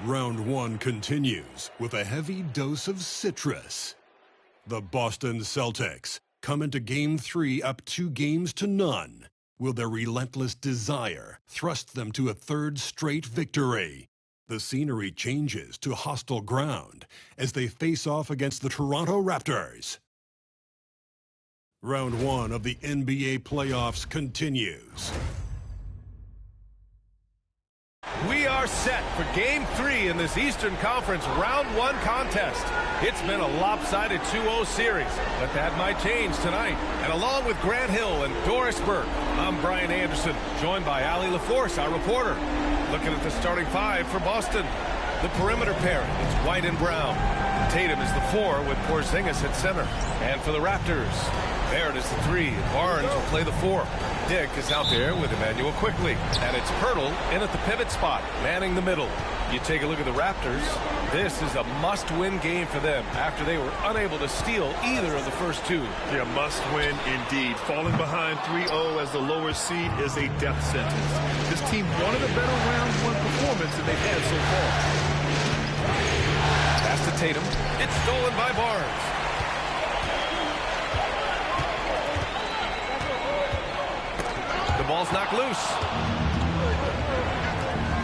Round one continues with a heavy dose of citrus. The Boston Celtics come into Game 3 up 2-0. Will their relentless desire thrust them to a third straight victory? The scenery changes to hostile ground as they face off against the Toronto Raptors. Round one of the NBA playoffs continues. We are set for Game 3 in this Eastern Conference Round 1 contest. It's been a lopsided 2-0 series, but that might change tonight. And along with Grant Hill and Doris Burke, I'm Brian Anderson, joined by Allie LaForce, our reporter. Looking at the starting five for Boston. The perimeter pairing is White and Brown. Tatum is the 4 with Porzingis at center. And for the Raptors, Barrett is the 3. Barnes will play the 4. Dick is out there with Emmanuel quickly. And it's Pirtle in at the pivot spot, manning the middle. You take a look at the Raptors. This is a must-win game for them after they were unable to steal either of the first two. Yeah, must-win indeed. Falling behind 3-0 as the lower seed is a death sentence. This team wanted a better round one performance than they've had so far. Pass to Tatum. It's stolen by Barnes. The ball's knocked loose.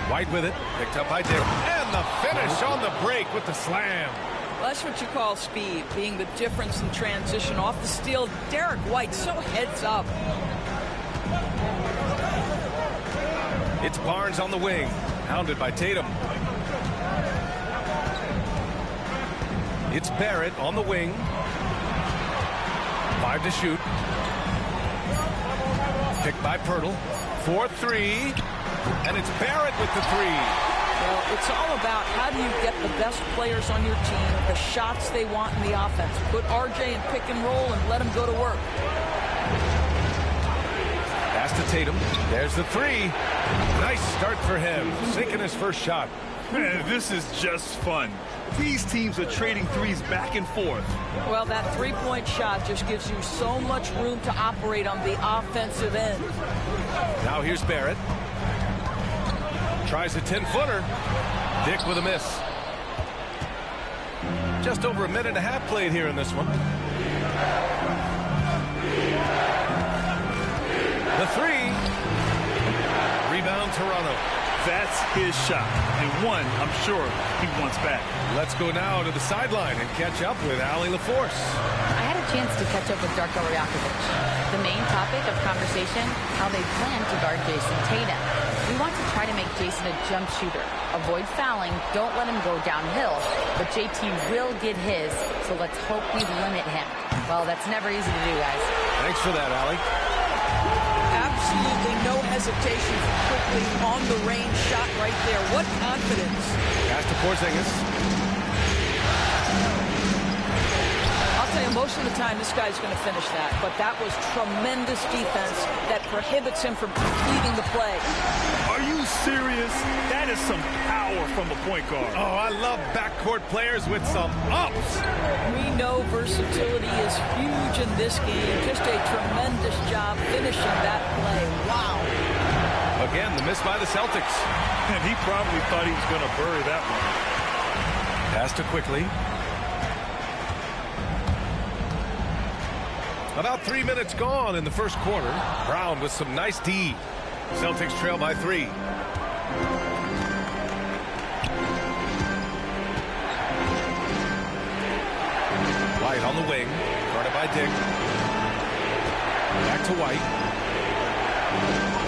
White with it. Picked up by Dick. And the finish on the break with the slam. Well, that's what you call speed, being the difference in transition. Off the steal, Derek White so heads up. It's Barnes on the wing. Hounded by Tatum. It's Barrett on the wing. 5 to shoot. Picked by Pirtle. 4-3. And it's Barrett with the 3. Well, it's all about how do you get the best players on your team, the shots they want in the offense. Put RJ in pick and roll and let him go to work. Pass to Tatum. There's the 3. Nice start for him. Sinking his first shot. Man, this is just fun. These teams are trading threes back and forth. Well, that three-point shot just gives you so much room to operate on the offensive end. Now here's Barrett. Tries a 10-footer. Dick with a miss. Just over a minute and a half played here in this one. The 3. Rebound Toronto. That's his shot, and one I'm sure he wants back. Let's go now to the sideline and catch up with Allie LaForce. I had a chance to catch up with Darko Rajakovic. The main topic of conversation, how they plan to guard Jason Tatum. We want to try to make Jason a jump shooter. Avoid fouling, don't let him go downhill. But JT will get his, so let's hope we limit him. Well, that's never easy to do, guys. Thanks for that, Allie. Absolutely no hesitation quickly on the range shot right there. What confidence. Pass to Porzingis. I'll tell you, most of the time this guy's going to finish that. But that was tremendous defense that prohibits him from completing the play. Are you serious? That is some power from a point guard. Oh, I love backcourt players with some ups. We know versatility is huge in this game. Just a tremendous job finishing that play. Wow. Again, the miss by the Celtics. And he probably thought he was going to bury that one. Pass to quickly. About 3 minutes gone in the first quarter. Brown with some nice D. Celtics trail by 3. White on the wing. Guarded by Dick. Back to White.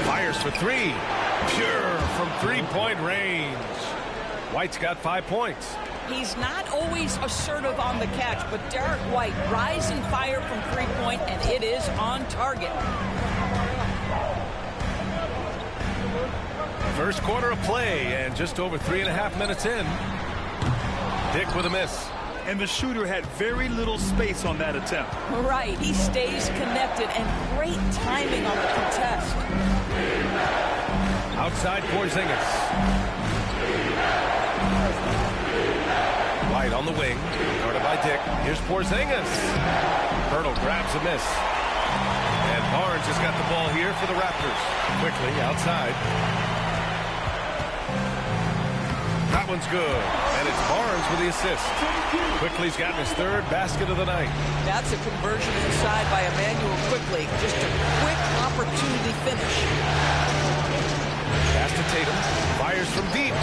Fires for 3. Pure from three-point range. White's got 5 points. He's not always assertive on the catch, but Derek White rise and fire from three-point, and it is on target. First quarter of play, and just over 3.5 minutes in. Dick with a miss. And the shooter had very little space on that attempt. Right, he stays connected, and great timing on the contest. Outside Porzingis. White on the wing, guarded by Dick. Here's Porzingis. Pirtle grabs a miss. And Barnes has got the ball here for the Raptors. Quickly outside. That one's good. And it's Barnes with the assist. Quickly's gotten his third basket of the night. That's a conversion inside by Emmanuel Quickly. Just a quick opportunity finish. Pass to Tatum. Fires from deep.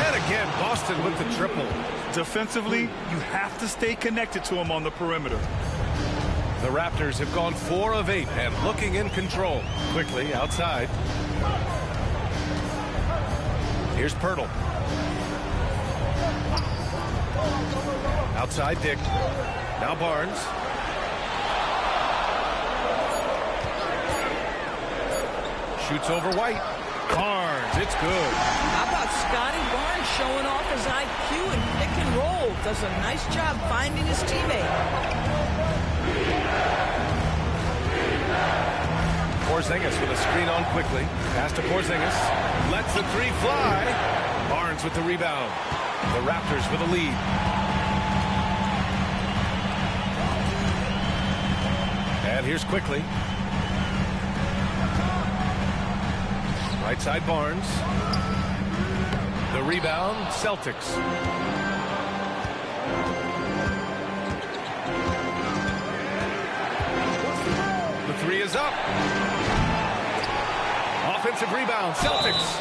And again, Boston with the triple. Defensively, you have to stay connected to him on the perimeter. The Raptors have gone 4 of 8 and looking in control. Quickly outside. Here's Pirtle. Outside Dick. Now Barnes. Shoots over White. Barnes, it's good. How about Scotty Barnes showing off his IQ and pick and roll? Does a nice job finding his teammate. Porzingis with a screen on Quickly. Pass to Porzingis. Lets the three fly. Barnes with the rebound. The Raptors with a lead. And here's Quickly. Right side Barnes. The rebound, Celtics. The three is up. Offensive rebound, Celtics.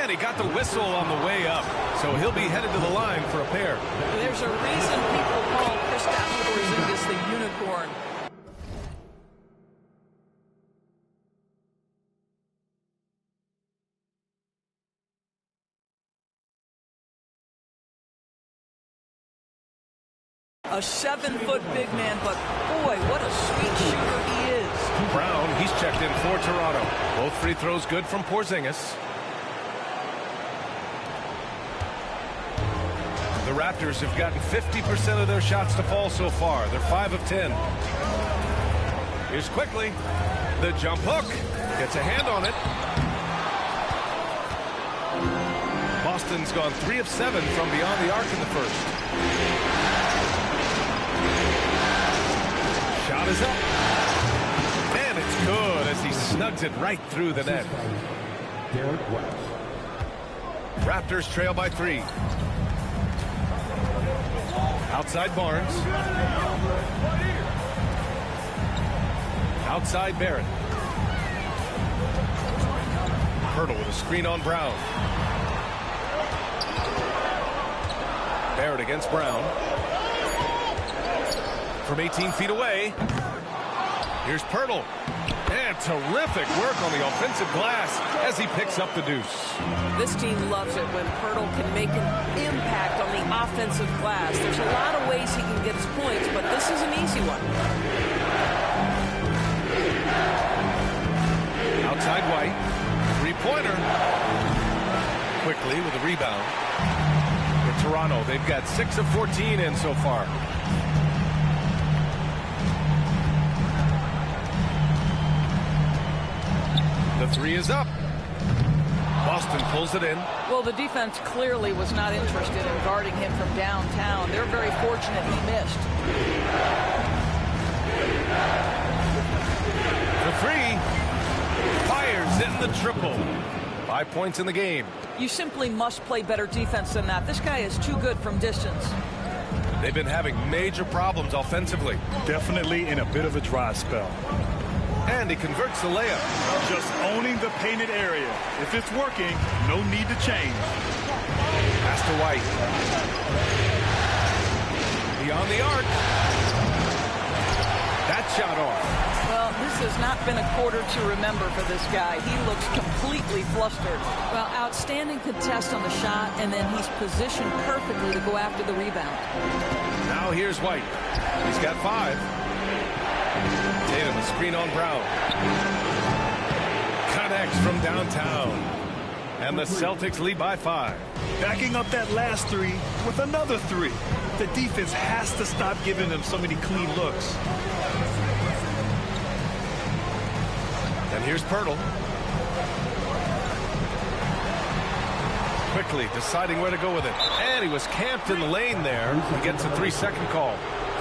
And he got the whistle on the way up. So he'll be headed to the line for a pair. There's a reason people call Kristaps Porzingis the unicorn. A 7-foot big man, but boy, what a sweet shooter he is. Brown, he's checked in for Toronto. Both free throws good from Porzingis. The Raptors have gotten 50% of their shots to fall so far. They're 5 of 10. Here's Quickly. The jump hook. Gets a hand on it. Boston's gone 3 of 7 from beyond the arc in the first. Shot is up. And it's good as he snugs it right through the net. Raptors trail by 3. Outside Barnes. Outside Barrett. Pirtle with a screen on Brown. Barrett against Brown. From 18 feet away. Here's Pirtle. And terrific work on the offensive glass as he picks up the deuce. This team loves it when Pirtle can make an impact on the offensive glass. There's a lot of ways he can get his points, but this is an easy one. Outside White. Three-pointer. Quickly with a rebound. For Toronto, they've got 6 of 14 in so far. The three is up. Boston pulls it in. Well, the defense clearly was not interested in guarding him from downtown. They're very fortunate he missed. The three fires in the triple. 5 points in the game. You simply must play better defense than that. This guy is too good from distance. They've been having major problems offensively. Definitely in a bit of a dry spell. And he converts the layup. Just owning the painted area. If it's working, no need to change. Pass to White. Beyond the arc. That shot off. Well, this has not been a quarter to remember for this guy. He looks completely flustered. Well, outstanding contest on the shot, and then he's positioned perfectly to go after the rebound. Now here's White. He's got 5. Tatum, a screen on Brown. Connects from downtown. And the Celtics lead by 5. Backing up that last three with another 3. The defense has to stop giving them so many clean looks. And here's Pirtle. Quickly deciding where to go with it. And he was camped in the lane there. He gets a 3-second call.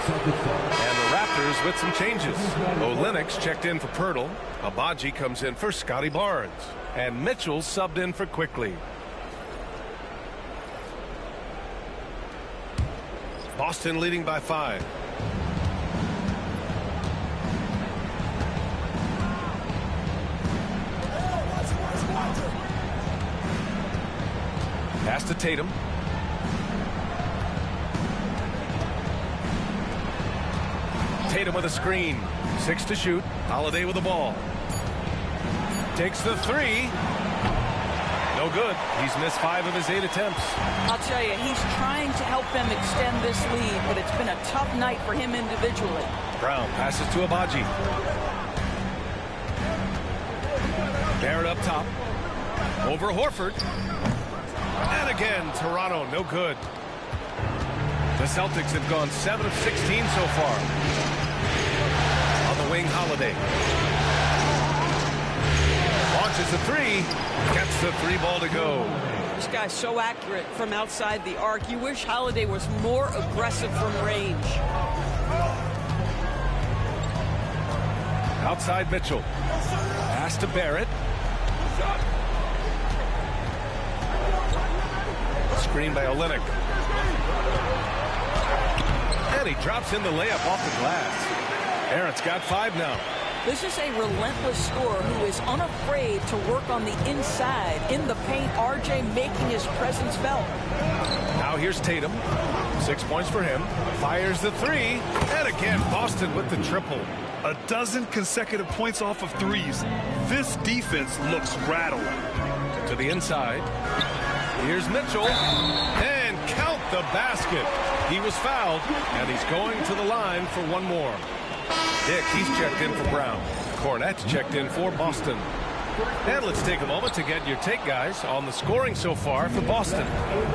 And the Raptors with some changes. Olynyk checked in for Pirtle. Abaji comes in for Scotty Barnes. And Mitchell subbed in for Quickly. Boston leading by 5. Pass to Tatum. Tatum with a screen. 6 to shoot. Holiday with the ball. Takes the 3. No good. He's missed 5 of his 8 attempts. I'll tell you, he's trying to help them extend this lead, but it's been a tough night for him individually. Brown passes to Abaji. Barrett up top. Over Horford. And again, Toronto, no good. The Celtics have gone 7 of 16 so far. On the wing, Holiday. Launches the 3. Gets the 3 ball to go. This guy's so accurate from outside the arc. You wish Holiday was more aggressive from range. Outside Mitchell. Pass to Barrett. Screen by Olynyk. And he drops in the layup off the glass. Barrett's got 5 now. This is a relentless scorer who is unafraid to work on the inside. In the paint, RJ making his presence felt. Now here's Tatum. 6 points for him. Fires the 3. And again, Boston with the triple. A dozen consecutive points off of threes. This defense looks rattled. To the inside. Here's Mitchell. And count the basket. He was fouled, and he's going to the line for one more. Dick, he's checked in for Brown. Cornette's checked in for Boston. And let's take a moment to get your take, guys, on the scoring so far for Boston.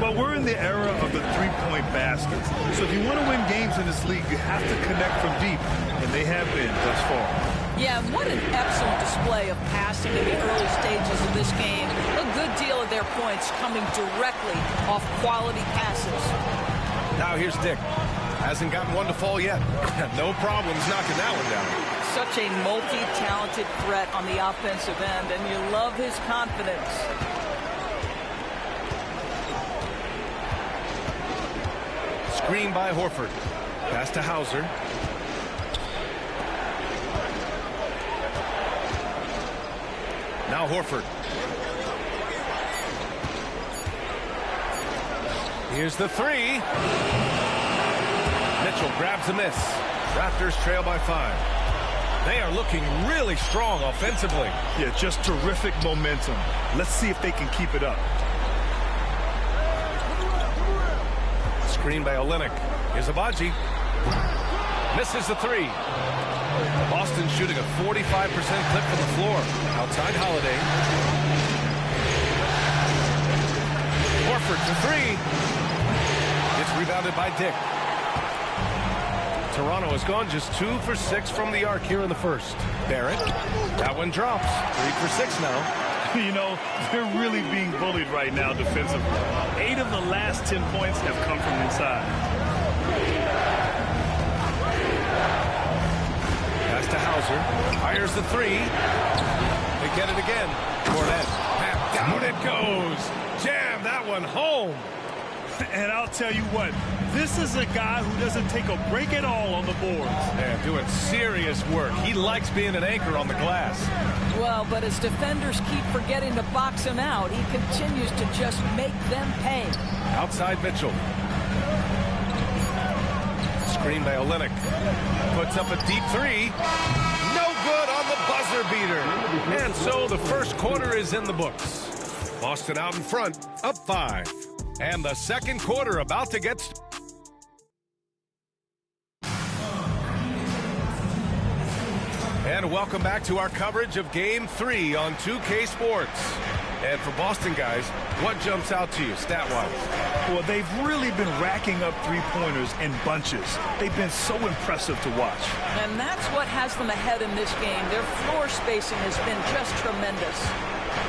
Well, we're in the era of the three-point baskets. So if you want to win games in this league, you have to connect from deep, and they have been thus far. Yeah, what an excellent display of passing in the early stages of this game. A good deal of their points coming directly off quality passes. Now here's Dick. Hasn't gotten one to fall yet. No problems knocking that one down. Such a multi-talented threat on the offensive end, and you love his confidence. Screen by Horford. Pass to Hauser. Now Horford. Here's the 3. Mitchell grabs a miss. Raptors trail by 5. They are looking really strong offensively. Yeah, just terrific momentum. Let's see if they can keep it up. Screen by Olynyk. Here's Abaji. Misses the 3. Boston shooting a 45% clip from the floor. Outside Holiday. Horford for 3. It's rebounded by Dick. Toronto has gone just 2 for 6 from the arc here in the first. Barrett. That one drops. 3 for 6 now. You know, they're really being bullied right now defensively. 8 of the last 10 points have come from inside. Pass to Hauser. Fires the 3. They get it again. Cornette. Down it goes. Jam that one home. And I'll tell you what, this is a guy who doesn't take a break at all on the boards. Man, doing serious work. He likes being an anchor on the glass. Well, but as defenders keep forgetting to box him out, he continues to just make them pay. Outside Mitchell. Screen by Olynyk. Puts up a deep 3. No good on the buzzer beater. And so the first quarter is in the books. Boston out in front, up 5. And the second quarter about to get started. And welcome back to our coverage of Game 3 on 2K Sports. And for Boston, guys, what jumps out to you stat-wise? Well, they've really been racking up three-pointers in bunches. They've been so impressive to watch. And that's what has them ahead in this game. Their floor spacing has been just tremendous.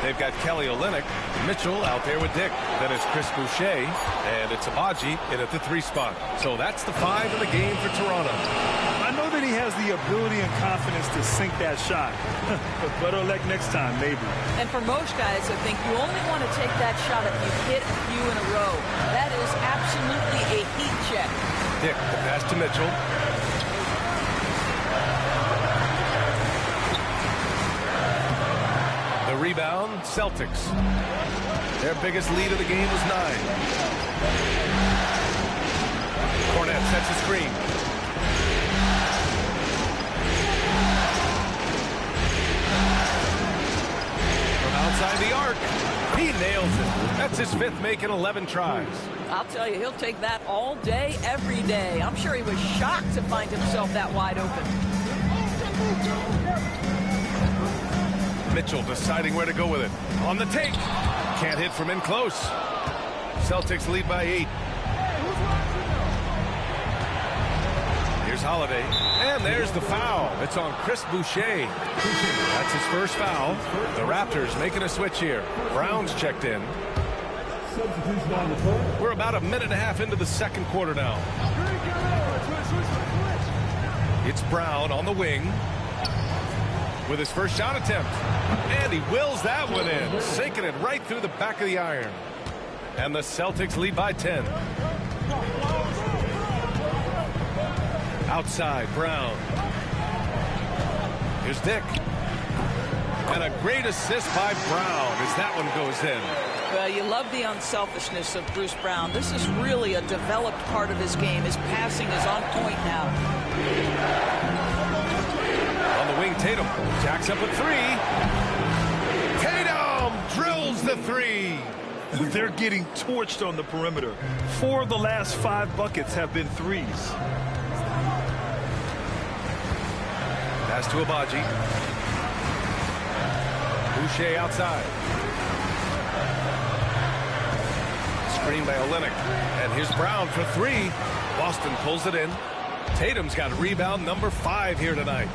They've got Kelly Olynyk, Mitchell out there with Dick. Then it's Chris Boucher, and it's Abaji in at the 3 spot. So that's the 5 in the game for Toronto. I know that he has the ability and confidence to sink that shot. But better luck next time, maybe. And for most guys, I think you only want to take that shot if you hit a few in a row. That is absolutely a heat check. Dick, the pass to Mitchell. The rebound, Celtics. Their biggest lead of the game was 9. Cornette sets a screen. From outside the arc, he nails it. That's his 5th make in 11 tries. I'll tell you, he'll take that all day, every day. I'm sure he was shocked to find himself that wide open. Mitchell deciding where to go with it. On the take. Can't hit from in close. Celtics lead by 8. Here's Holiday. And there's the foul. It's on Chris Boucher. That's his first foul. The Raptors making a switch here. Brown's checked in. We're about a minute and a half into the second quarter now. It's Brown on the wing with his first shot attempt. And he wills that one in, sinking it right through the back of the iron. And the Celtics lead by 10. Outside, Brown. Here's Dick. And a great assist by Brown as that one goes in. Well, you love the unselfishness of Bruce Brown. This is really a developed part of his game. His passing is on point now. On the wing, Tatum jacks up a 3. Tatum drills the 3. They're getting torched on the perimeter. 4 of the last 5 buckets have been threes. Pass to Abaji. Boucher outside. Screen by Olynyk. And here's Brown for 3. Boston pulls it in. Tatum's got rebound number 5 here tonight.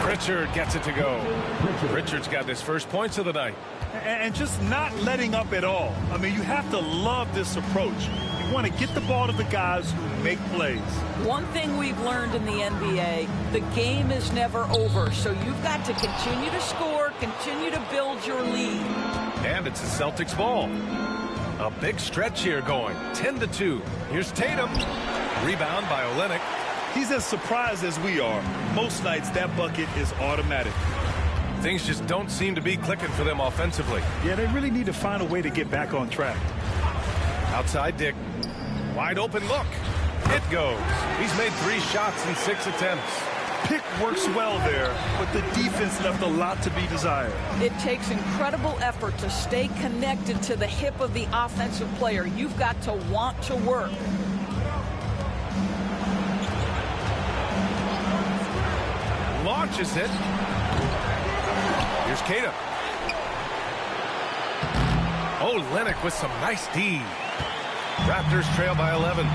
Pritchard gets it to go. Pritchard's got his first points of the night. And just not letting up at all. I mean, you have to love this approach. You want to get the ball to the guys who make plays. One thing we've learned in the NBA, the game is never over. So you've got to continue to score, continue to build your lead. And it's the Celtics ball. A big stretch here going. 10-2. Here's Tatum. Rebound by Olynyk. He's as surprised as we are. Most nights that bucket is automatic. Things just don't seem to be clicking for them offensively. Yeah, they really need to find a way to get back on track. Outside Dick. Wide open look. It goes. He's made 3 shots in 6 attempts. Pick works well there, but the defense left a lot to be desired. It takes incredible effort to stay connected to the hip of the offensive player. You've got to want to work. Launches it. Here's Tatum. Oh, Olynyk with some nice D. Raptors trail by 11.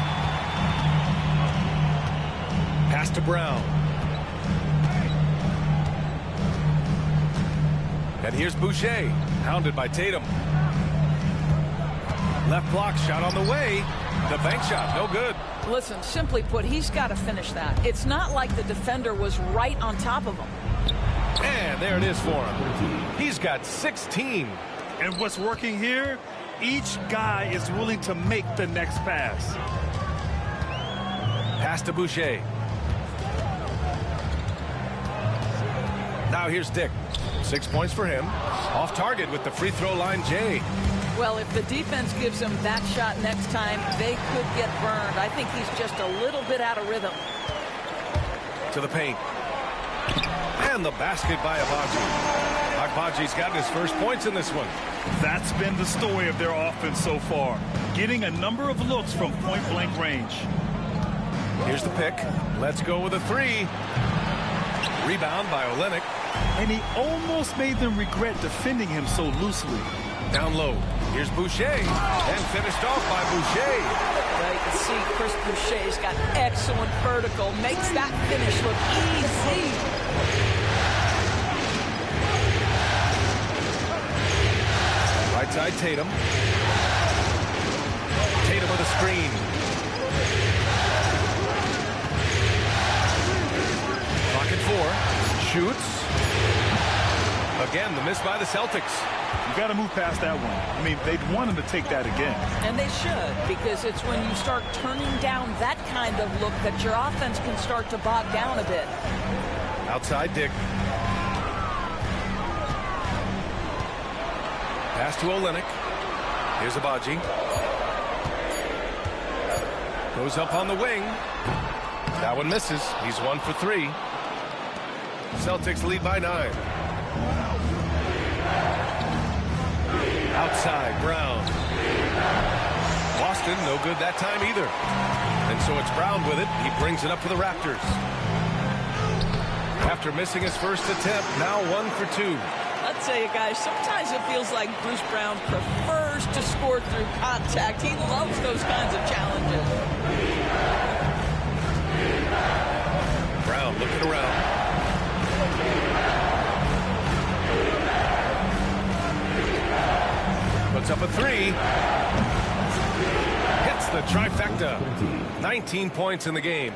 Pass to Brown. And here's Boucher, hounded by Tatum. Left block shot on the way. The bank shot, no good. Listen, simply put, he's got to finish that. It's not like the defender was right on top of him. And there it is for him. He's got 16. And what's working here, each guy is willing to make the next pass. Pass to Boucher. Now here's Dick. 6 points for him. Off target with the free throw line, Jay. Well, if the defense gives him that shot next time, they could get burned. I think he's just a little bit out of rhythm. To the paint. And the basket by Abaji. Agbaji's got his first points in this one. That's been the story of their offense so far. Getting a number of looks from point-blank range. Here's the pick. Let's go with a 3. Rebound by Olynyk. And he almost made them regret defending him so loosely. Down low. Here's Boucher. And finished off by Boucher. Well, you can see Chris Boucher's got excellent vertical. Makes that finish look easy. Right side, Tatum. Tatum with a screen. Clock at 4. Shoots. Again, the miss by the Celtics. You got to move past that one. I mean, they'd want him to take that again. And they should, because it's when you start turning down that kind of look that your offense can start to bog down a bit. Outside Dick. Pass to Olynyk. Here's Abaji. Goes up on the wing. That one misses. He's 1 for 3. Celtics lead by 9. Outside, Brown. Boston, no good that time either. And so it's Brown with it. He brings it up for the Raptors. After missing his first attempt, now 1 for 2. I'll tell you guys, sometimes it feels like Bruce Brown prefers to score through contact. He loves those kinds of challenges. Brown looking around. Puts up a 3. Hits the trifecta. 19 points in the game.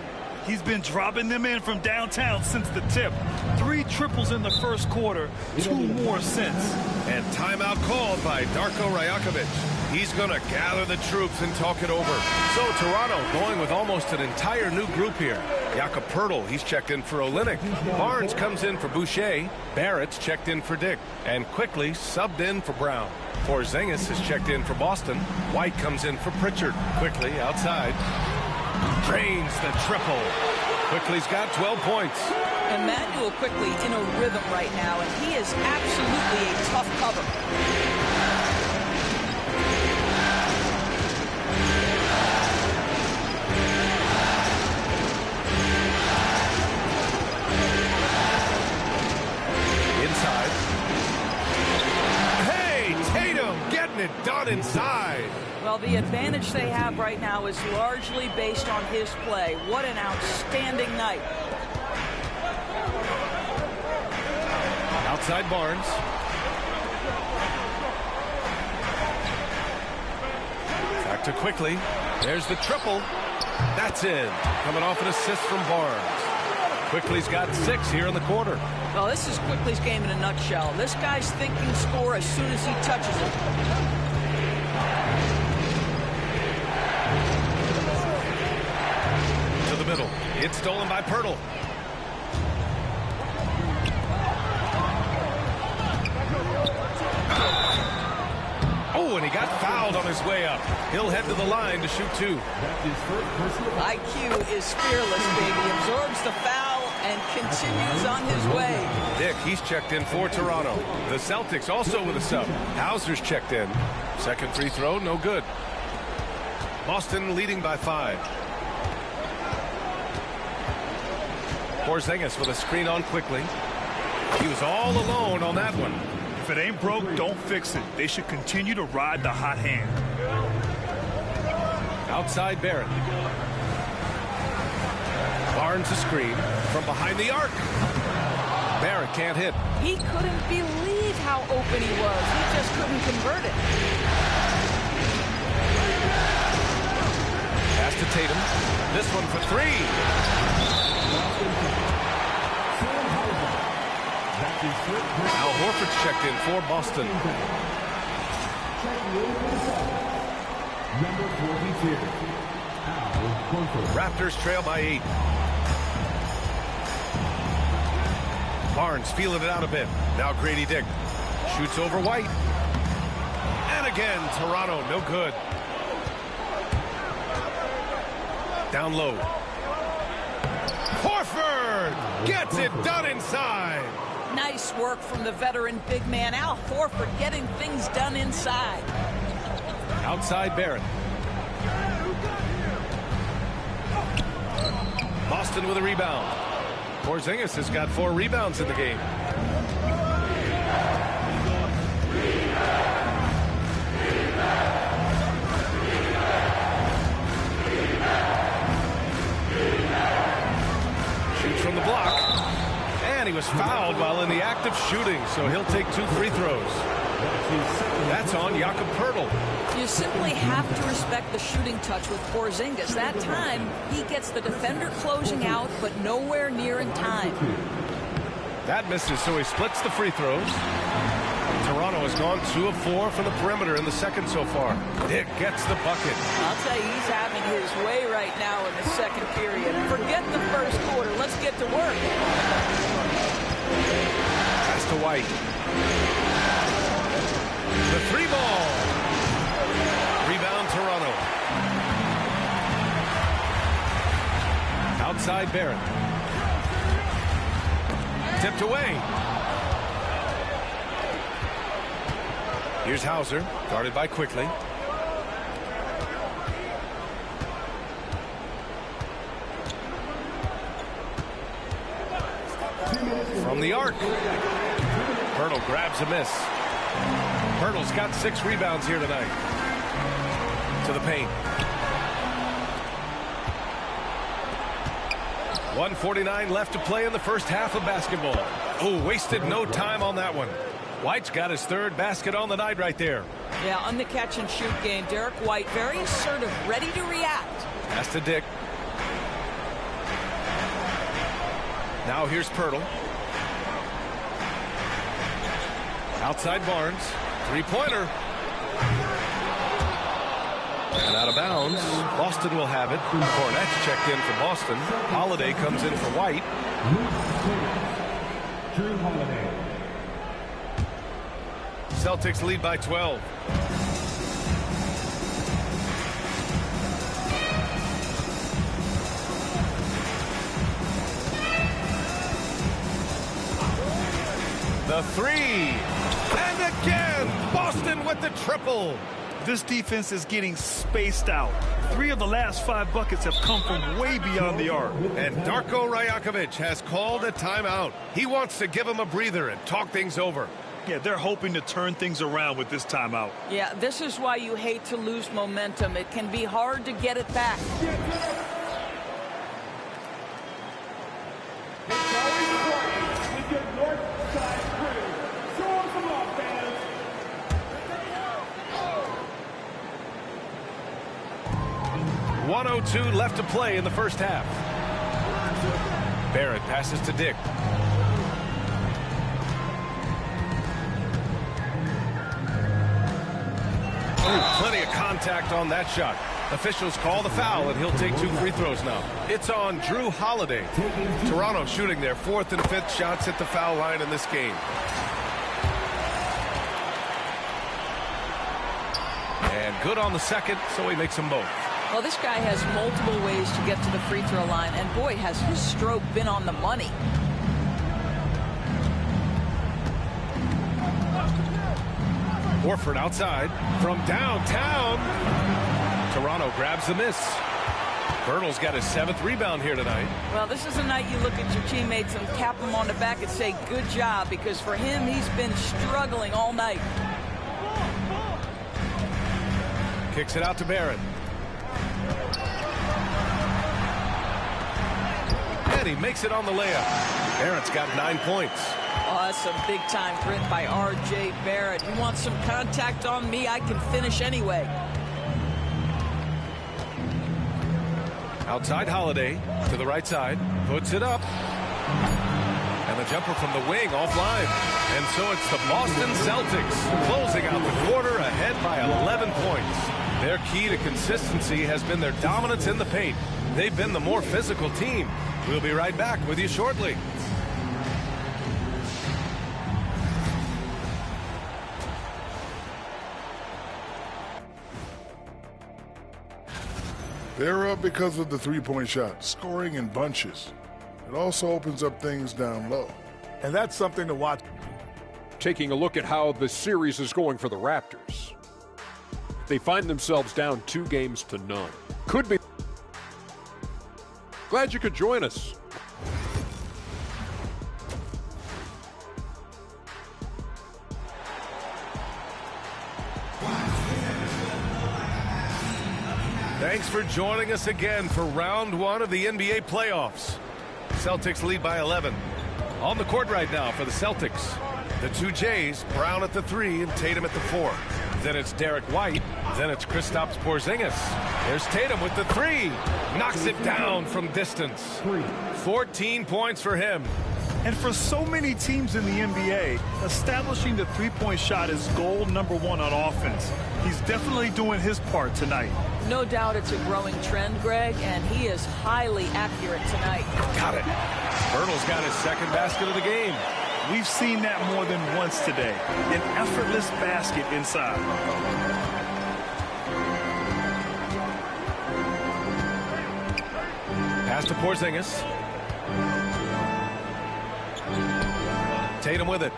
He's been dropping them in from downtown since the tip. 3 triples in the first quarter, 2 more since. And timeout called by Darko Rajakovic. He's going to gather the troops and talk it over. So Toronto going with almost an entire new group here. Jakob Poeltl, he's checked in for Olynyk. Barnes comes in for Boucher. Barrett's checked in for Dick. And quickly subbed in for Brown. Porzingis is checked in for Boston. White comes in for Pritchard. Quickly outside. Drains the triple. Quickly's got 12 points. Emmanuel Quickly in a rhythm right now, and he is absolutely a tough cover. Inside. Hey, Tatum getting it done inside. Well, the advantage they have right now is largely based on his play. What an outstanding night. Outside Barnes. Back to Quickly. There's the triple. That's in. Coming off an assist from Barnes. Quickly's got 6 here in the quarter. Well, this is Quickly's game in a nutshell. This guy's thinking score as soon as he touches it. Middle. It's stolen by Poeltl. Oh, and he got fouled on his way up. He'll head to the line to shoot 2. IQ is fearless, baby. Absorbs the foul and continues on his way. Dick, he's checked in for Toronto. The Celtics also with a sub. Hauser's checked in. Second free throw, no good. Boston leading by 5. Porzingis with a screen on Quickly. He was all alone on that one. If it ain't broke, don't fix it. They should continue to ride the hot hand. Outside Barrett. Barnes a screen from behind the arc. Barrett can't hit. He couldn't believe how open he was. He just couldn't convert it. Pass to Tatum. This one for 3. Al Horford's checked in for Boston. Raptors trail by 8. Barnes feeling it out a bit. Now Grady Dick shoots over White. And again, Toronto, no good. Down low. Horford gets it done inside. Nice work from the veteran big man, Al Horford, getting things done inside. Outside Barrett. Boston with a rebound. Porzingis has got 4 rebounds in the game. Shoots from the block. And he was fouled while in the act of shooting, so he'll take 2 free throws. That's on Jakob Poeltl. You simply have to respect the shooting touch with Porzingis. That time, he gets the defender closing out, but nowhere near in time. That misses, so he splits the free throws. Toronto has gone 2 of 4 from the perimeter in the second so far. Dick gets the bucket. I'll tell you, he's having his way right now in the second period. Forget the first quarter. Let's get to work. Pass to White. The 3-ball. Rebound Toronto. Outside Barrett. Tipped away. Here's Hauser, guarded by Quickly. From the arc. Hurdle grabs a miss. Hurdle's got 6 rebounds here tonight. To the paint. 1:49 left to play in the first half of basketball. Oh, wasted no time on that one. White's got his 3rd basket on the night right there. Yeah, on the catch-and-shoot game, Derek White very assertive, ready to react. Pass to Dick. Now here's Pirtle. Outside Barnes. 3-pointer. And out of bounds. Boston will have it. Cornett's checked in for Boston. Holiday comes in for White. Drew Holiday. Celtics lead by 12. The 3. And again, Boston with the triple. This defense is getting spaced out. 3 of the last 5 buckets have come from way beyond the arc. And Darko Rajakovic has called a timeout. He wants to give him a breather and talk things over. Yeah, they're hoping to turn things around with this timeout. Yeah, this is why you hate to lose momentum. It can be hard to get it back. .102 left to play in the first half. Barrett passes to Dick. Oh, plenty of contact on that shot. Officials call the foul, and he'll take 2 free throws now. It's on Drew Holiday. Toronto shooting their 4th and 5th shots at the foul line in this game. And good on the second, so he makes them both. Well, this guy has multiple ways to get to the free throw line, and boy, has his stroke been on the money. Horford outside from downtown. Toronto grabs the miss. Hurdle's got his 7th rebound here tonight. Well, this is a night you look at your teammates and tap them on the back and say, good job, because for him, he's been struggling all night. Kicks it out to Barrett. And he makes it on the layup. Barrett's got 9 points. Oh, that's some big-time grit by R.J. Barrett. You want some contact on me, I can finish anyway. Outside Holiday to the right side. Puts it up. And the jumper from the wing offline. And so it's the Boston Celtics closing out the quarter ahead by 11 points. Their key to consistency has been their dominance in the paint. They've been the more physical team. We'll be right back with you shortly. They're up because of the three-point shot, scoring in bunches. It also opens up things down low. And that's something to watch. Taking a look at how the series is going for the Raptors. They find themselves down 2-0. Could be. Glad you could join us. Thanks for joining us again for round 1 of the NBA playoffs. Celtics lead by 11. On the court right now for the Celtics, the 2 J's, Brown at the 3 and Tatum at the 4. Then it's Derek White. Then it's Kristaps Porzingis. There's Tatum with the 3. Knocks it down from distance. 14 points for him. And for so many teams in the NBA, establishing the three-point shot is goal number one on offense. He's definitely doing his part tonight. No doubt it's a growing trend, Greg, and he is highly accurate tonight. Got it. Bertle's got his second basket of the game. We've seen that more than once today. An effortless basket inside. Pass to Porzingis. Tatum with it.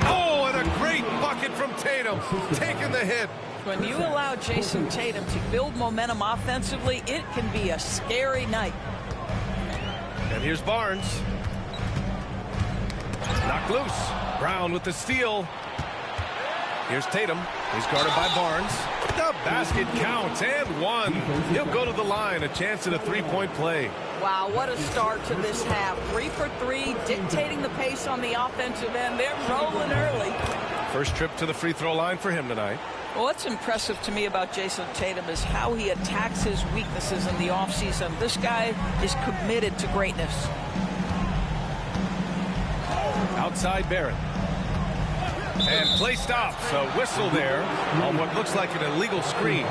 Oh, and a great bucket from Tatum. Taking the hit. When you allow Jason Tatum to build momentum offensively, it can be a scary night. And here's Barnes. Knocked loose. Brown with the steal. Here's Tatum. He's guarded by Barnes. The basket counts and one. He'll go to the line. A chance at a three-point play. Wow, what a start to this half. 3 for 3, dictating the pace on the offensive end. They're rolling early. First trip to the free throw line for him tonight. Well, what's impressive to me about Jason Tatum is how he attacks his weaknesses in the offseason. This guy is committed to greatness. Outside Barrett. And play stops. A whistle there on what looks like an illegal screen.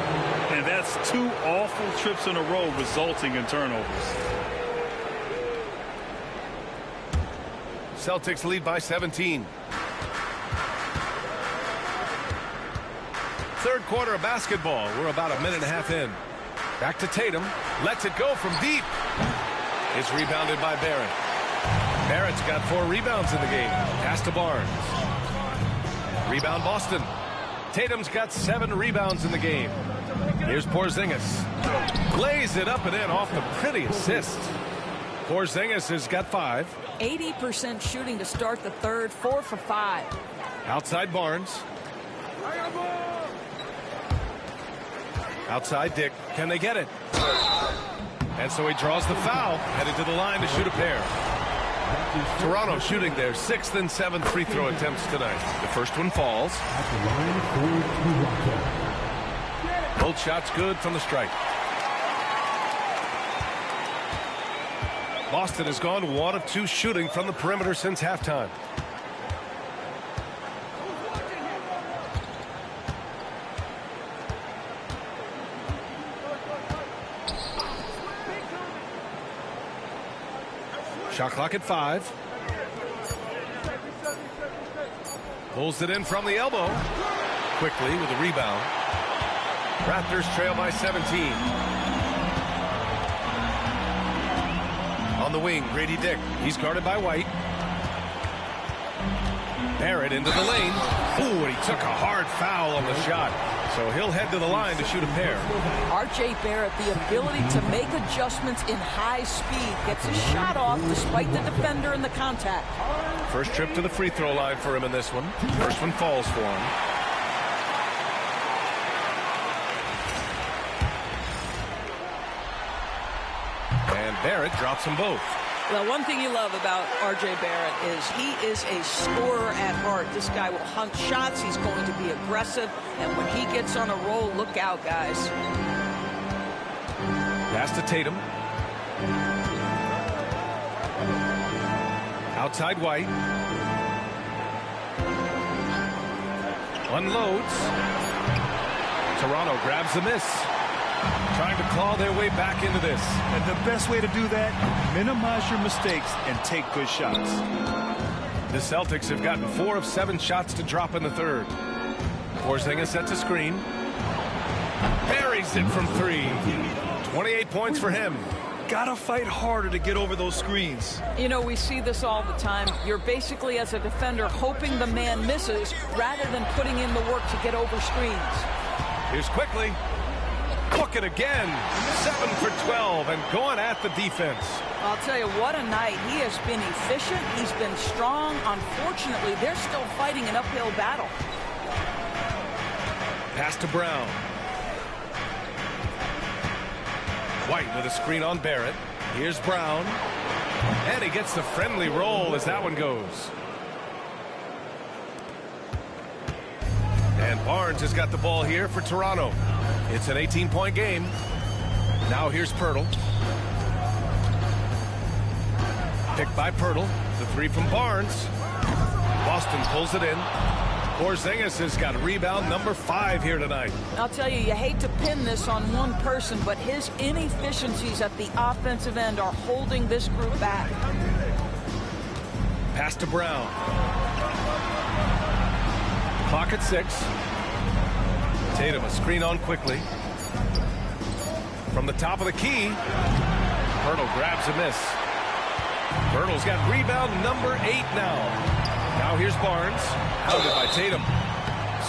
And that's 2 awful trips in a row resulting in turnovers. Celtics lead by 17. Third quarter of basketball. We're about a minute and a half in. Back to Tatum. Lets it go from deep. It's rebounded by Barrett. Barrett's got 4 rebounds in the game. Pass to Barnes. Rebound Boston. Tatum's got 7 rebounds in the game. Here's Porzingis. Lays it up and in off the pretty assist. Porzingis has got 5. 80% shooting to start the third, 4 for 5. Outside Barnes. Outside Dick. Can they get it? And so he draws the foul. Headed to the line to shoot a pair. Toronto shooting their 6th and 7th free throw attempts tonight. The first one falls. Both shots good from the strike. Boston has gone 1 of 2 shooting from the perimeter since halftime. Shot clock at 5. Pulls it in from the elbow. Quickly with a rebound. Raptors trail by 17. On the wing, Grady Dick. He's guarded by White. Barrett into the lane. Ooh, and he took a hard foul on the shot. So he'll head to the line to shoot a pair. R.J. Barrett, the ability to make adjustments in high speed, gets his shot off despite the defender and the contact. First trip to the free throw line for him in this one. First one falls for him. And Barrett drops them both. Well, one thing you love about R.J. Barrett is he is a scorer at heart. This guy will hunt shots. He's going to be aggressive. And when he gets on a roll, look out, guys. Pass to Tatum. Outside White. Unloads. Toronto grabs the miss. Trying to claw their way back into this. And the best way to do that, minimize your mistakes and take good shots. The Celtics have gotten 4 of 7 shots to drop in the third. Porzingis sets a screen. Buries it from 3. 28 points for him. Gotta fight harder to get over those screens. You know, we see this all the time. You're basically, as a defender, hoping the man misses rather than putting in the work to get over screens. Here's Quickly. Book it again. 7 for 12 and going at the defense. I'll tell you, what a night. He has been efficient. He's been strong. Unfortunately, they're still fighting an uphill battle. Pass to Brown. White with a screen on Barrett. Here's Brown. And he gets the friendly roll as that one goes. And Barnes has got the ball here for Toronto. It's an 18-point game. Now here's Pirtle. Picked by Pirtle. The three from Barnes. Boston pulls it in. Porzingis has got rebound number 5 here tonight. I'll tell you, you hate to pin this on one person, but his inefficiencies at the offensive end are holding this group back. Pass to Brown. Clock at 6. Tatum a screen on quickly. From the top of the key. Pirtle grabs a miss. Pirtle's got rebound number 8 now. Now here's Barnes. Hounded by Tatum.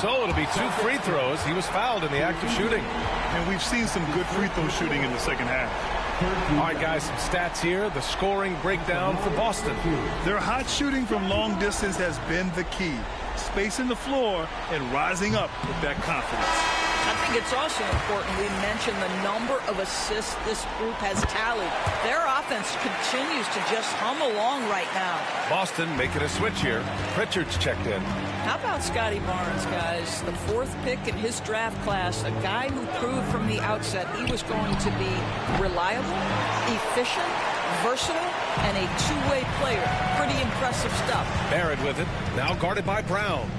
So it'll be 2 free throws. He was fouled in the act of shooting. And we've seen some good free throw shooting in the second half. All right, guys, some stats here. The scoring breakdown for Boston. Their hot shooting from long distance has been the key. Spacing the floor and rising up with that confidence. I think it's also important we mention the number of assists this group has tallied. Their offense continues to just hum along right now. Boston making a switch here. Pritchard's checked in. How about Scotty Barnes, guys? The 4th pick in his draft class, a guy who proved from the outset he was going to be reliable, efficient, versatile, and a two-way player. Pretty impressive stuff. Barrett with it. Now guarded by Brown.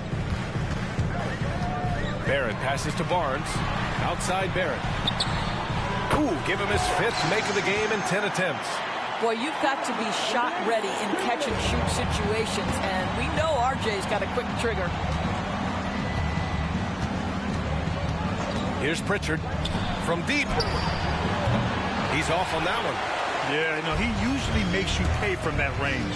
Barrett passes to Barnes. Outside Barrett. Ooh, give him his 5th make of the game in 10 attempts. Well, you've got to be shot ready in catch and shoot situations, and we know RJ's got a quick trigger. Here's Pritchard from deep. He's off on that one. Yeah, you know, he usually makes you pay from that range.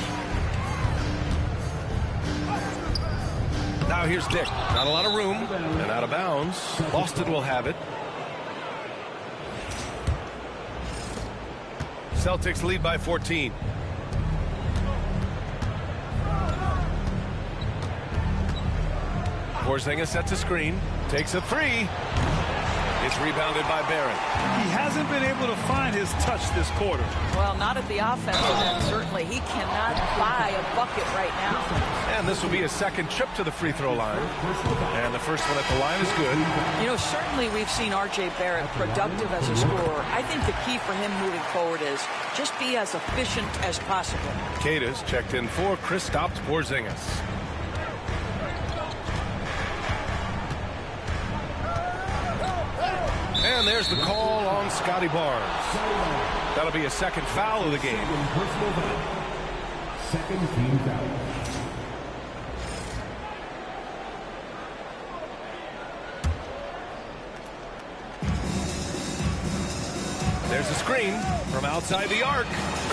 Now here's Dick. Not a lot of room and out of bounds. Boston will have it. Celtics lead by 14. Porzingis sets a screen. Takes a 3. It's rebounded by Barrett. He hasn't been able to find his touch this quarter. Well, not at the offensive end, certainly. He cannot buy a bucket right now. And this will be his 2nd trip to the free throw line. And the first one at the line is good. You know, certainly we've seen R.J. Barrett productive as a scorer. I think the key for him moving forward is just be as efficient as possible. Cada's checked in for Kristaps Porzingis. And there's the call on Scotty Barnes. That'll be a 2nd foul of the game. 2nd team foul. There's a screen from outside the arc.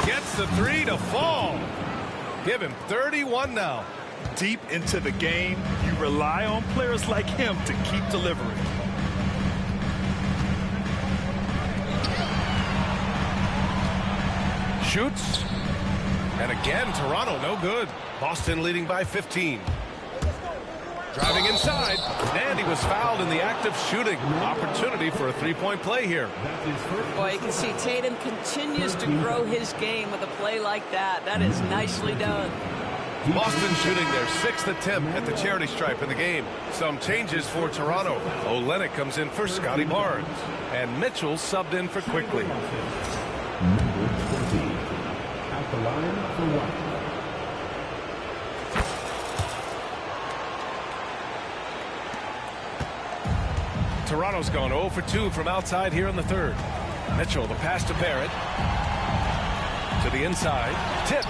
Gets the 3 to fall. Give him 31 now. Deep into the game, you rely on players like him to keep delivering. Shoots. And again, Toronto no good. Boston leading by 15. Driving inside. And he was fouled in the act of shooting. Opportunity for a 3-point play here. Boy, you can see Tatum continues to grow his game with a play like that. That is nicely done. Boston shooting their 6th attempt at the charity stripe in the game. Some changes for Toronto. Olynyk comes in for Scotty Barnes. And Mitchell subbed in for Quickly. Number 20. At the line for 1. Toronto's gone 0 for 2 from outside here in the 3rd. Mitchell, the pass to Barrett. To the inside. Tipped.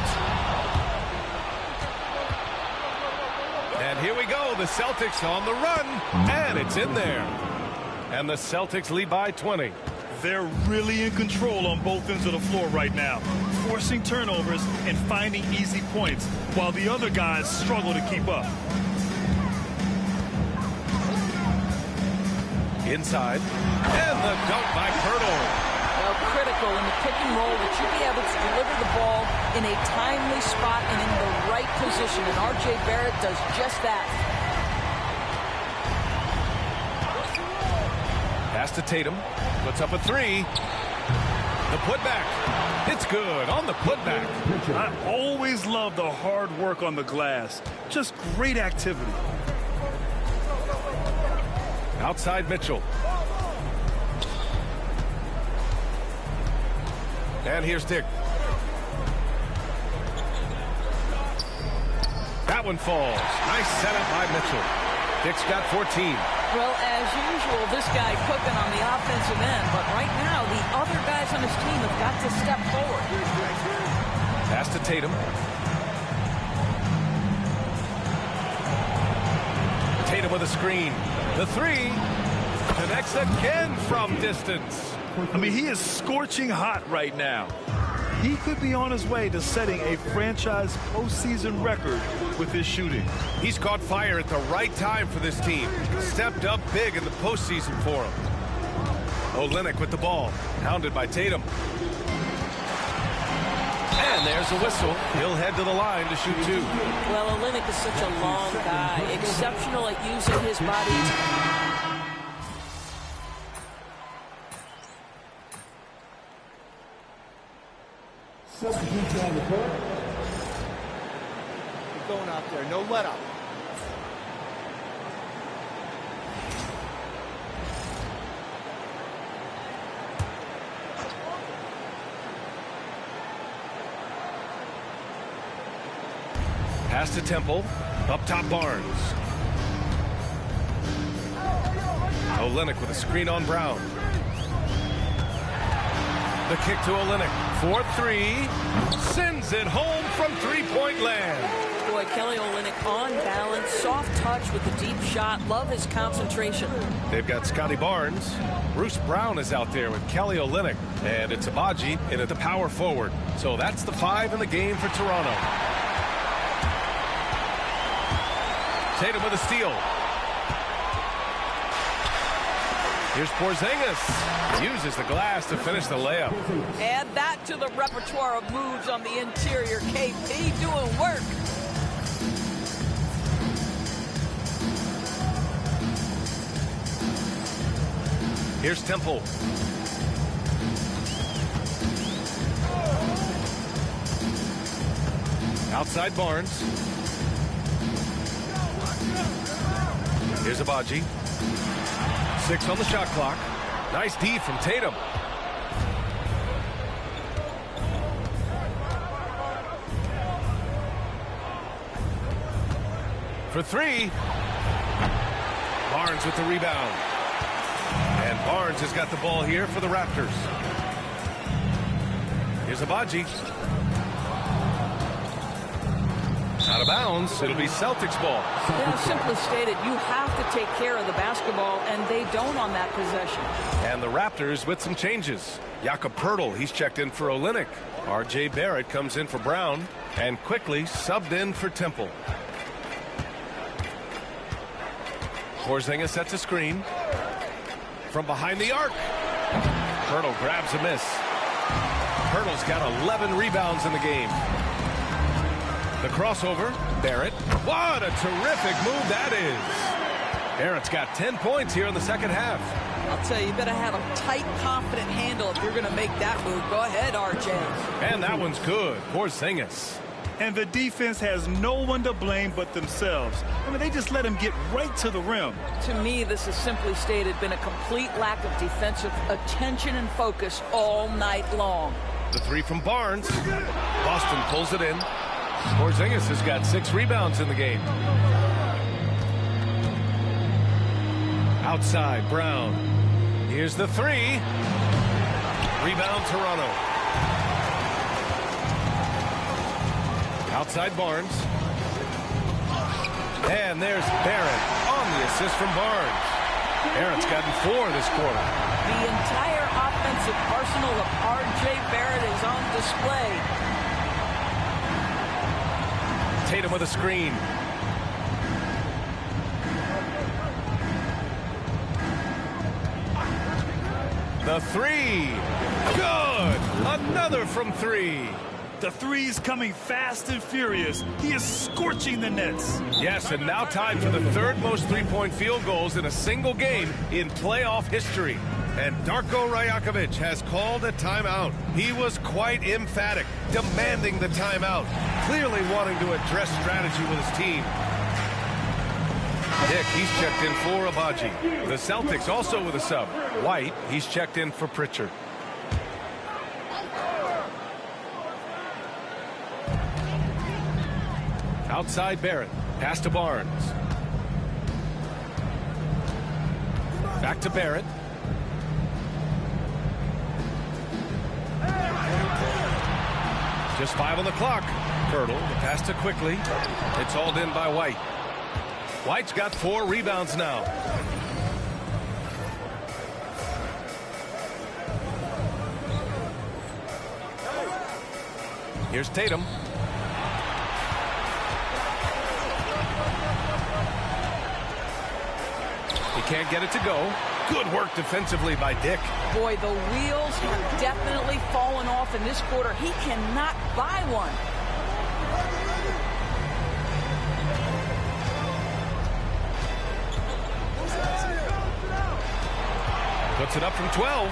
And here we go. The Celtics on the run. And it's in there. And the Celtics lead by 20. They're really in control on both ends of the floor right now, forcing turnovers and finding easy points, while the other guys struggle to keep up. Inside. And the dunk by Pirtle. Well, critical in the pick and roll that you be able to deliver the ball in a timely spot and in the right position. And R.J. Barrett does just that. Pass to Tatum. Puts up a 3. The putback. It's good on the putback. I always love the hard work on the glass. Just great activity. Outside Mitchell. And here's Dick. That one falls. Nice setup by Mitchell. Dick's got 14. Well, as usual, this guy cooking on the offensive end. But right now, the other guys on his team have got to step forward. Pass to Tatum. Tatum with a screen. The three connects again from distance. I mean, he is scorching hot right now. He could be on his way to setting a franchise postseason record with his shooting. He's caught fire at the right time for this team. Stepped up big in the postseason for him. Olynyk with the ball. Hounded by Tatum. And there's a whistle. He'll head to the line to shoot two. Well, Olynyk is such a long guy. Exceptional at using his body. Going out there, no let up. Pass to Temple. Up top Barnes. Olynyk with a screen on Brown. The kick to Olynyk. 4-3. Sends it home from three-point land. Boy, Kelly Olynyk on balance, soft touch with a deep shot. Love his concentration. They've got Scotty Barnes. Bruce Brown is out there with Kelly Olynyk. And it's Abaji in at the power forward. So that's the 5 in the game for Toronto. Tatum with a steal. Here's Porzingis. Uses the glass to finish the layup. Add that to the repertoire of moves on the interior. KP doing work. Here's Temple. Outside Barnes. Here's Abaji. 6 on the shot clock. Nice D from Tatum. For 3. Barnes with the rebound. And Barnes has got the ball here for the Raptors. Here's Abaji. Out of bounds. It'll be Celtics ball. You know, simply stated, you have to take care of the basketball, and they don't on that possession. And the Raptors with some changes. Jakob Poeltl, he's checked in for Olynyk. R.J. Barrett comes in for Brown. And quickly subbed in for Temple. Porzingis sets a screen. From behind the arc. Poeltl grabs a miss. Poeltl's got 11 rebounds in the game. The crossover, Barrett. What a terrific move that is. Barrett's got 10 points here in the second half. I'll tell you, you better have a tight, confident handle if you're going to make that move. Go ahead, RJ. And that one's good. Porzingis. And the defense has no one to blame but themselves. I mean, they just let him get right to the rim. To me, this is simply stated been a complete lack of defensive attention and focus all night long. The 3 from Barnes. Boston pulls it in. Porzingis has got 6 rebounds in the game. Outside, Brown. Here's the 3. Rebound, Toronto. Outside, Barnes. And there's Barrett on the assist from Barnes. Barrett's gotten 4 this quarter. The entire offensive arsenal of R.J. Barrett is on display. Tatum with a screen. The 3. Good. Another from 3. The three's coming fast and furious. He is scorching the nets. Yes, and now tied for the 3rd most three-point field goals in a single game in playoff history. And Darko Rajakovic has called a timeout. He was quite emphatic, demanding the timeout, clearly wanting to address strategy with his team. Dick, he's checked in for Abaji. The Celtics also with a sub. White, he's checked in for Pritchard. Outside Barrett. Pass to Barnes. Back to Barrett. Just 5 on the clock. Pirtle, the pass to Quickly. It's hauled in by White. White's got 4 rebounds now. Here's Tatum. He can't get it to go. Good work defensively by Dick. Boy, the wheels have definitely fallen off in this quarter. He cannot buy one. Puts it up from 12.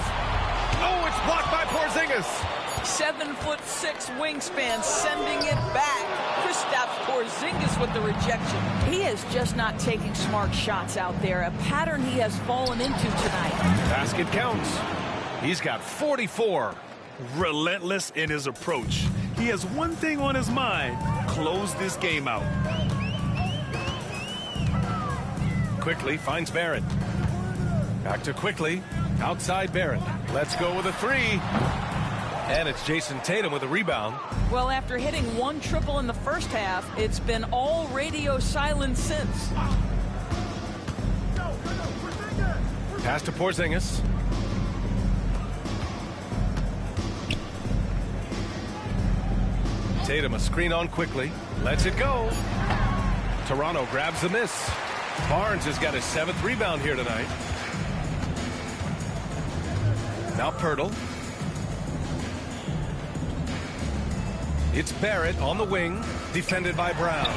Oh, it's blocked by Porzingis. 7'6" wingspan, sending it back. Kristaps Porzingis with the rejection. He is just not taking smart shots out there. A pattern he has fallen into tonight. Basket counts. He's got 44. Relentless in his approach. He has one thing on his mind: close this game out. Quickly finds Barrett. Back to Quickly. Outside Barrett. Let's go with a 3. And it's Jason Tatum with a rebound. Well, after hitting 1 triple in the first half, it's been all radio silence since. Pass to Porzingis. Tatum a screen on Quickly. Lets it go. Toronto grabs the miss. Barnes has got his 7th rebound here tonight. Now Pirtle. It's Barrett on the wing, defended by Brown.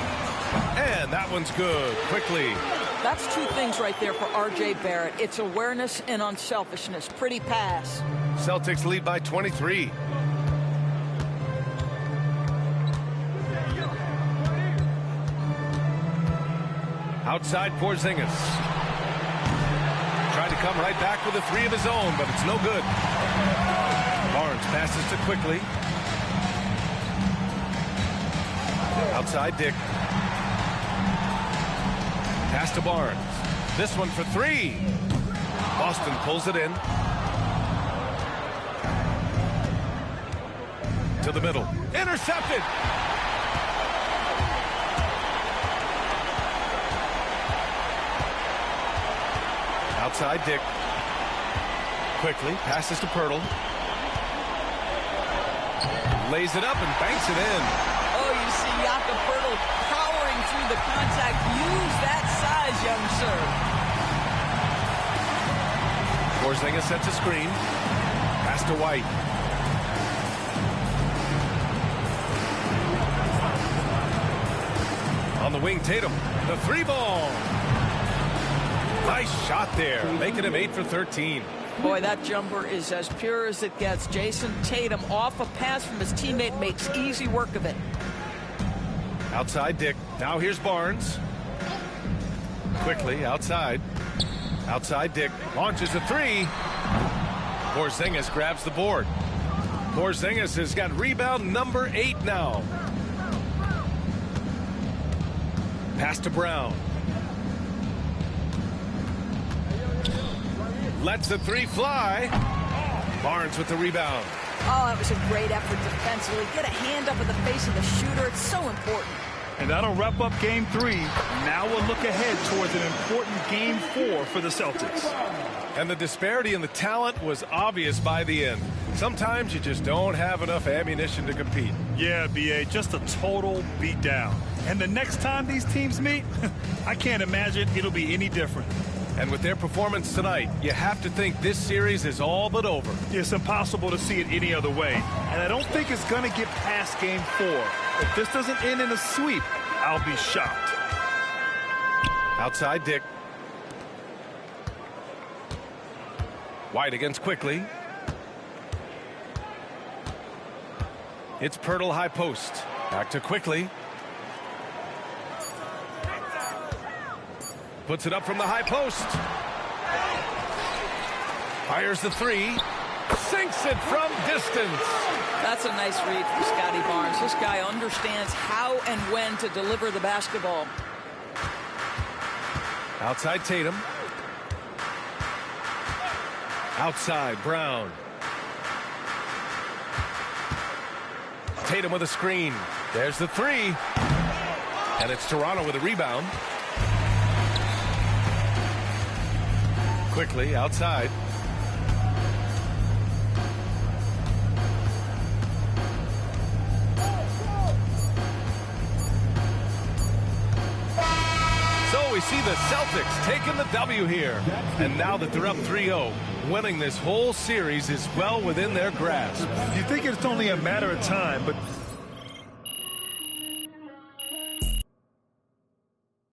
And that one's good. Quickly. That's 2 things right there for R.J. Barrett. It's awareness and unselfishness. Pretty pass. Celtics lead by 23. Outside Porzingis. Tried to come right back with a 3 of his own, but it's no good. Barnes passes to Quickly. Outside Dick. Pass to Barnes. This one for 3. Boston pulls it in. To the middle. Intercepted. Outside Dick. Quickly passes to Pirtle. Lays it up and banks it in. Oh, you see Jakob Pirtle powering through the contact. Use that size, young sir. Porzingis sets a screen. Pass to White. On the wing, Tatum. The 3-ball. Nice shot there, making him 8 for 13. Boy, that jumper is as pure as it gets. Jason Tatum off a pass from his teammate makes easy work of it. Outside Dick. Now here's Barnes. Quickly outside. Outside Dick. Launches a 3. Porzingis grabs the board. Porzingis has got rebound number 8 now. Pass to Brown. Lets the 3 fly. Barnes with the rebound. Oh, that was a great effort defensively. Get a hand up in the face of the shooter. It's so important. And that'll wrap up Game 3. Now we'll look ahead towards an important Game 4 for the Celtics. And the disparity in the talent was obvious by the end. Sometimes you just don't have enough ammunition to compete. Yeah, B.A., just a total beatdown. And the next time these teams meet, I can't imagine it'll be any different. And with their performance tonight, you have to think this series is all but over. It's impossible to see it any other way. And I don't think it's going to get past Game 4. If this doesn't end in a sweep, I'll be shocked. Outside Dick. White against Quickly. It's Pirtle high post. Back to Quickly. Puts it up from the high post. Fires the 3. Sinks it from distance. That's a nice read from Scotty Barnes. This guy understands how and when to deliver the basketball. Outside Tatum. Outside Brown. Tatum with a screen. There's the three. And it's Toronto with a rebound. Quickly outside. So we see the Celtics taking the W here. And now that they're up 3-0, winning this whole series is well within their grasp. You think it's only a matter of time, but